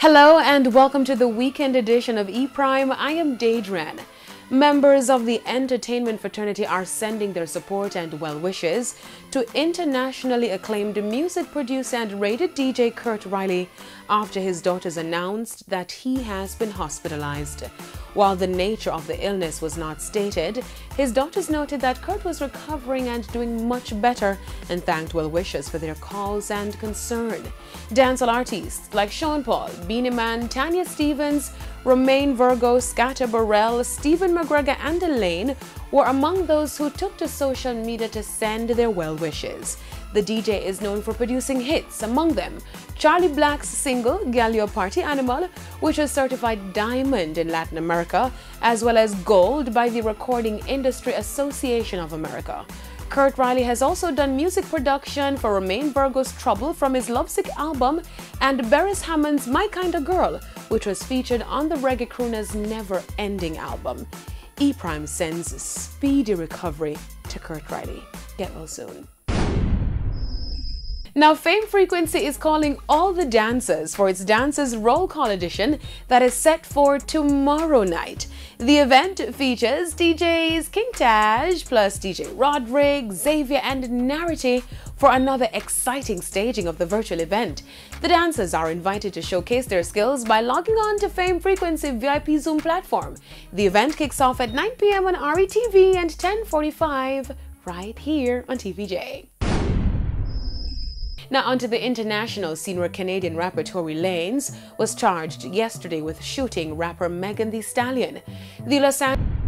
Hello and welcome to the weekend edition of E-Prime. I am Daedran. Members of the entertainment fraternity are sending their support and well wishes to internationally acclaimed music producer and rated DJ Kurt Riley after his daughters announced that he has been hospitalized. While the nature of the illness was not stated, his daughters noted that Kurt was recovering and doing much better and thanked well wishers for their calls and concern. Dancehall artists like Sean Paul, Beenie Man, Tanya Stephens, Romain Virgo, Scatter Burrell, Stephen McGregor and Elaine were among those who took to social media to send their well wishes. The DJ is known for producing hits, among them Charlie Black's single Gallo Party Animal, which was certified diamond in Latin America, as well as gold by the Recording Industry Association of America. Kurt Riley has also done music production for Romain Virgo's Trouble from his Lovesick album and Beres Hammond's My Kinda Girl, which was featured on the reggae crooner's Never Ending album. E-Prime sends speedy recovery to Kurt Riley. Get well soon. Now, Fame Frequency is calling all the dancers for its Dancers Roll Call edition that is set for tomorrow night. The event features DJs King Taj plus DJ Roderick, Xavier and Narity for another exciting staging of the virtual event. The dancers are invited to showcase their skills by logging on to Fame Frequency VIP Zoom platform. The event kicks off at 9 p.m. on RETV and 10:45 right here on TVJ. Now onto the international scene, where Canadian rapper Tory Lanez was charged yesterday with shooting rapper Megan Thee Stallion. The Los Angeles